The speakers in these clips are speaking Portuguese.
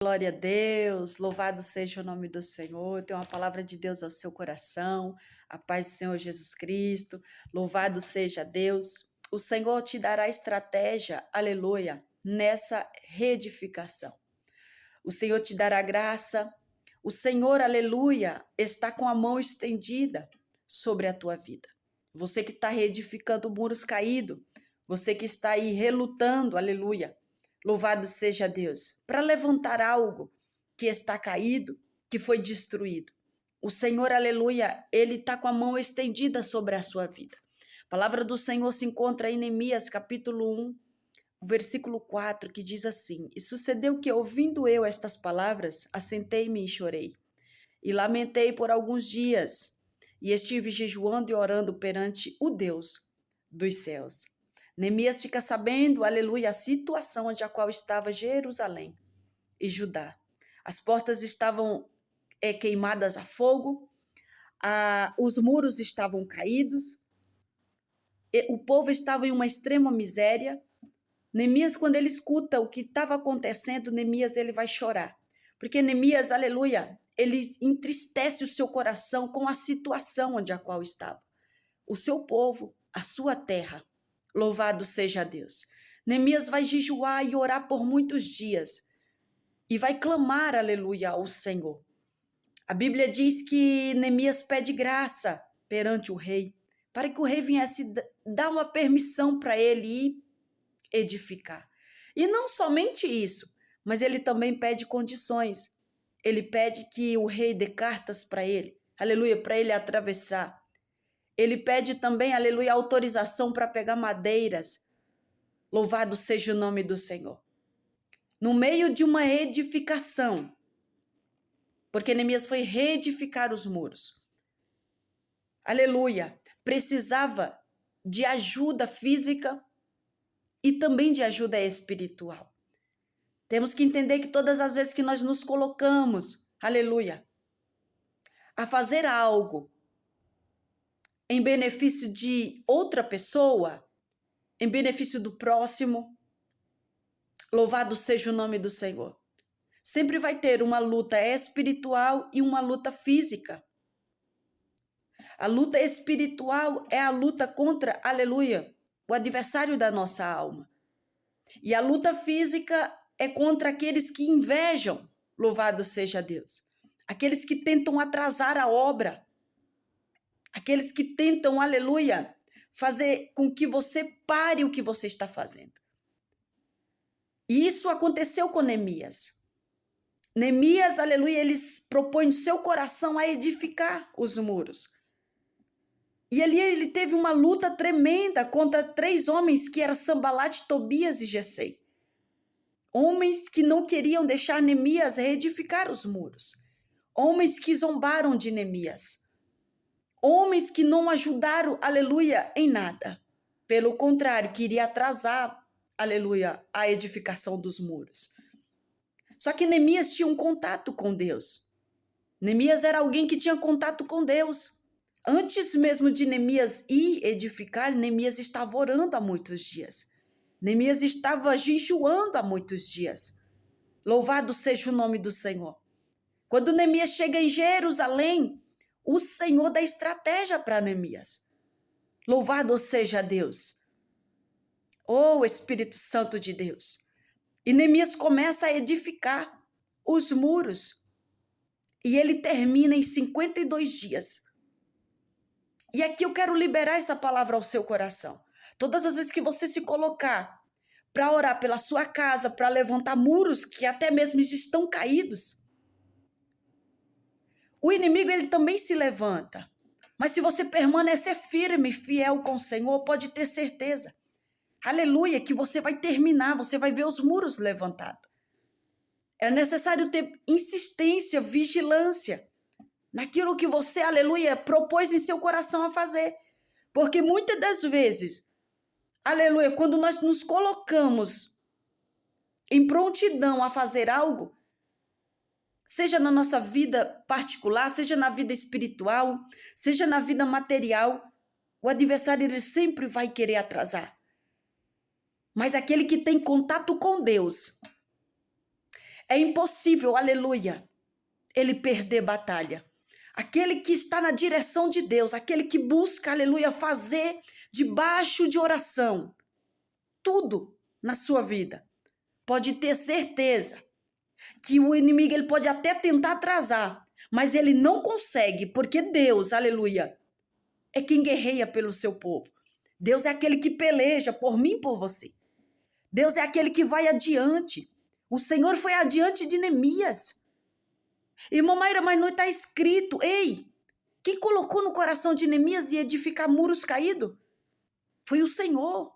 Glória a Deus, louvado seja o nome do Senhor. Tem uma palavra de Deus ao seu coração, a paz do Senhor Jesus Cristo. Louvado seja Deus. O Senhor te dará estratégia, aleluia, nessa reedificação. O Senhor te dará graça. O Senhor, aleluia, está com a mão estendida sobre a tua vida. Você que está reedificando muros caídos, você que está aí relutando, aleluia. Louvado seja Deus, para levantar algo que está caído, que foi destruído. O Senhor, aleluia, Ele está com a mão estendida sobre a sua vida. A palavra do Senhor se encontra em Neemias, capítulo 1, versículo 4, que diz assim: E sucedeu que, ouvindo eu estas palavras, assentei-me e chorei, e lamentei por alguns dias, e estive jejuando e orando perante o Deus dos céus. Neemias fica sabendo, aleluia, a situação onde a qual estava Jerusalém e Judá. As portas estavam queimadas a fogo, os muros estavam caídos, o povo estava em uma extrema miséria. Neemias, quando ele escuta o que estava acontecendo, Neemias ele vai chorar. Porque Neemias, aleluia, ele entristece o seu coração com a situação onde a qual estava. O seu povo, a sua terra. Louvado seja Deus. Neemias vai jejuar e orar por muitos dias e vai clamar, aleluia, ao Senhor. A Bíblia diz que Neemias pede graça perante o rei, para que o rei viesse dar uma permissão para ele ir edificar. E não somente isso, mas ele também pede condições. Ele pede que o rei dê cartas para ele, aleluia, para ele atravessar. Ele pede também, aleluia, autorização para pegar madeiras. Louvado seja o nome do Senhor. No meio de uma edificação, porque Neemias foi reedificar os muros. Aleluia. Precisava de ajuda física e também de ajuda espiritual. Temos que entender que todas as vezes que nós nos colocamos, aleluia, a fazer algo em benefício de outra pessoa, em benefício do próximo, louvado seja o nome do Senhor. Sempre vai ter uma luta espiritual e uma luta física. A luta espiritual é a luta contra, aleluia, o adversário da nossa alma. E a luta física é contra aqueles que invejam, louvado seja Deus. Aqueles que tentam atrasar a obra. Aqueles que tentam, aleluia, fazer com que você pare o que você está fazendo. E isso aconteceu com Neemias. Neemias, aleluia, ele propõe no seu coração a edificar os muros. E ali ele teve uma luta tremenda contra 3 homens que eram Sambalate, Tobias e Gessei. Homens que não queriam deixar Neemias reedificar os muros. Homens que zombaram de Neemias. Homens que não ajudaram, aleluia, em nada. Pelo contrário, queria atrasar, aleluia, a edificação dos muros. Só que Neemias tinha um contato com Deus. Neemias era alguém que tinha contato com Deus. Antes mesmo de Neemias ir edificar, Neemias estava orando há muitos dias. Neemias estava jejuando há muitos dias. Louvado seja o nome do Senhor. Quando Neemias chega em Jerusalém, o Senhor dá estratégia para Neemias. Louvado seja Deus. Oh, Espírito Santo de Deus. E Neemias começa a edificar os muros. E ele termina em 52 dias. E aqui eu quero liberar essa palavra ao seu coração. Todas as vezes que você se colocar para orar pela sua casa, para levantar muros que até mesmo estão caídos, o inimigo ele também se levanta. Mas se você permanecer firme, fiel com o Senhor, pode ter certeza. Aleluia, que você vai terminar, você vai ver os muros levantados. É necessário ter insistência, vigilância naquilo que você, aleluia, propôs em seu coração a fazer. Porque muitas das vezes, aleluia, quando nós nos colocamos em prontidão a fazer algo, seja na nossa vida particular, seja na vida espiritual, seja na vida material, o adversário ele sempre vai querer atrasar. Mas aquele que tem contato com Deus, É impossível, aleluia, ele perder batalha. Aquele que está na direção de Deus, aquele que busca, aleluia, fazer debaixo de oração tudo na sua vida, pode ter certeza que o inimigo ele pode até tentar atrasar, mas ele não consegue, porque Deus, aleluia, é quem guerreia pelo seu povo. Deus é aquele que peleja por mim e por você. Deus é aquele que vai adiante. O Senhor foi adiante de Neemias. Irmã Mayra, mas não está escrito. Ei, quem colocou no coração de Neemias e edificar muros caídos? Foi o Senhor.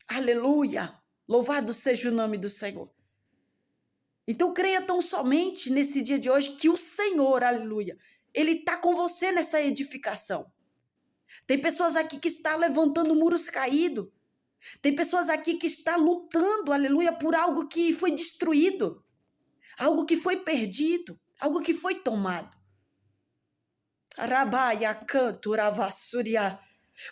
Aleluia. Louvado seja o nome do Senhor. Então creia tão somente nesse dia de hoje que o Senhor, aleluia, ele está com você nessa edificação. Tem pessoas aqui que estão levantando muros caídos. Tem pessoas aqui que estão lutando, aleluia, por algo que foi destruído. Algo que foi perdido. Algo que foi tomado. Rabaia, canto, ravassuria.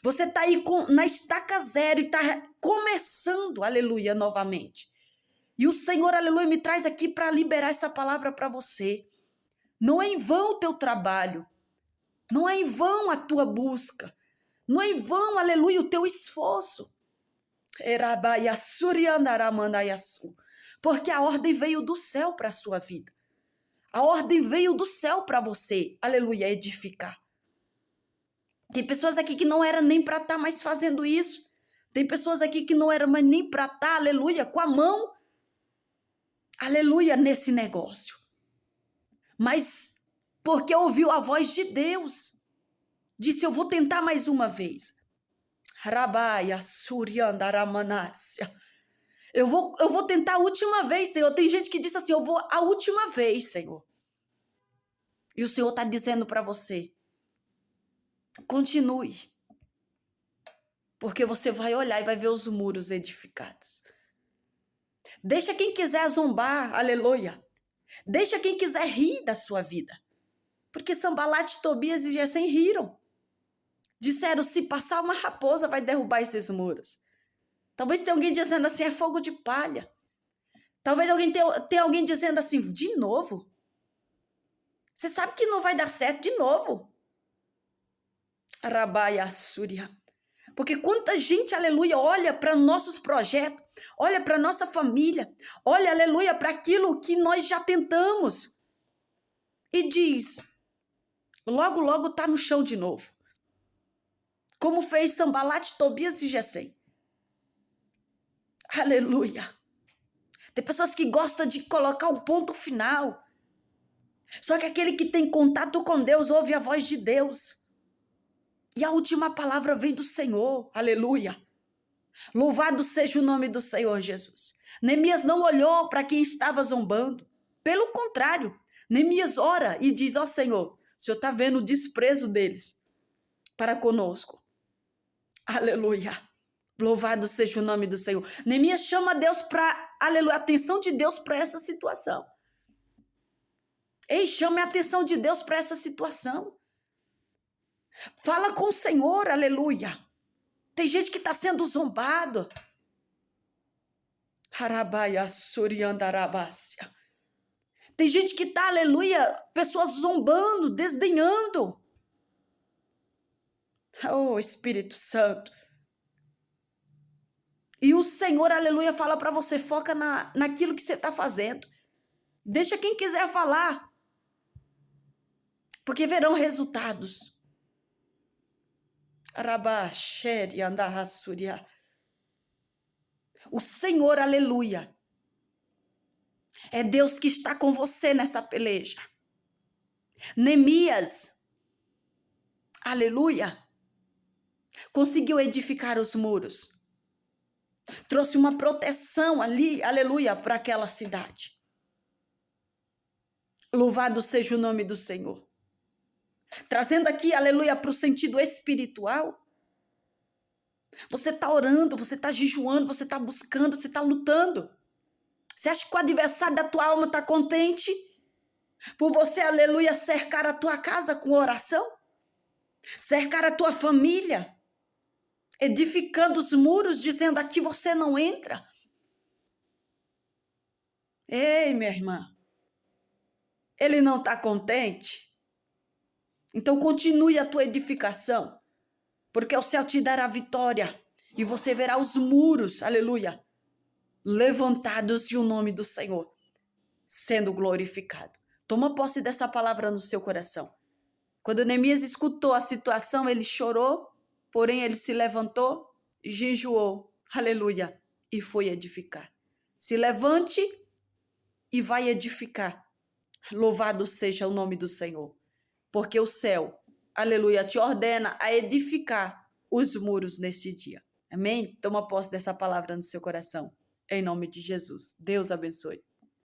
Você está aí na estaca zero e está começando, aleluia, novamente. E o Senhor, aleluia, me traz aqui para liberar essa palavra para você. Não é em vão o teu trabalho. Não é em vão a tua busca. Não é em vão, aleluia, o teu esforço. Porque a ordem veio do céu para a sua vida. A ordem veio do céu para você, aleluia, edificar. Tem pessoas aqui que não era nem para estar mais fazendo isso. Tem pessoas aqui que não era mais nem para estar, aleluia, com a mão, aleluia, nesse negócio. Mas porque ouviu a voz de Deus, disse, eu vou tentar mais uma vez. Rabaia, suriandaramanássia. Eu vou tentar a última vez, Senhor. Tem gente que disse assim, eu vou a última vez, Senhor. E o Senhor está dizendo para você, continue. Porque você vai olhar e vai ver os muros edificados. Deixa quem quiser zombar, aleluia. Deixa quem quiser rir da sua vida. Porque Sambalate, Tobias e Gesem riram. Disseram, se passar uma raposa vai derrubar esses muros. Talvez tenha alguém dizendo assim, é fogo de palha. Talvez tenha alguém dizendo assim, de novo? Você sabe que não vai dar certo de novo. Rabaia Súria. Porque quanta gente, aleluia, olha para nossos projetos, olha para nossa família, olha, aleluia, para aquilo que nós já tentamos. E diz, logo, logo está no chão de novo. Como fez Sambalate, Tobias e Gesem. Aleluia. Tem pessoas que gostam de colocar um ponto final. Só que aquele que tem contato com Deus ouve a voz de Deus. E a última palavra vem do Senhor. Aleluia. Louvado seja o nome do Senhor Jesus. Neemias não olhou para quem estava zombando. Pelo contrário, Neemias ora e diz, ó Senhor, o Senhor está vendo o desprezo deles para conosco. Aleluia. Louvado seja o nome do Senhor. Neemias chama Deus para, aleluia, a atenção de Deus para essa situação. Ei, chame a atenção de Deus para essa situação. Fala com o Senhor, aleluia. Tem gente que está sendo zombado. Harabaia, suriandarabácia. Tem gente que está, aleluia, pessoas zombando, desdenhando. Oh, Espírito Santo. E o Senhor, aleluia, fala para você, foca naquilo que você está fazendo. Deixa quem quiser falar. Porque verão resultados. O Senhor, aleluia, é Deus que está com você nessa peleja. Neemias, aleluia, conseguiu edificar os muros. Trouxe uma proteção ali, aleluia, para aquela cidade. Louvado seja o nome do Senhor. Trazendo aqui, aleluia, para o sentido espiritual. Você está orando, você está jejuando, você está buscando, você está lutando. Você acha que o adversário da tua alma está contente por você, aleluia, cercar a tua casa com oração? Cercar a tua família, edificando os muros, dizendo aqui você não entra. Ei, minha irmã, ele não está contente? Então continue a tua edificação, porque o céu te dará vitória e você verá os muros, aleluia, levantados e o nome do Senhor sendo glorificado. Toma posse dessa palavra no seu coração. Quando Neemias escutou a situação, ele chorou, porém ele se levantou, jejuou, aleluia, e foi edificar. Se levante e vai edificar. Louvado seja o nome do Senhor, porque o céu, aleluia, te ordena a edificar os muros nesse dia. Amém? Toma posse dessa palavra no seu coração, em nome de Jesus. Deus abençoe.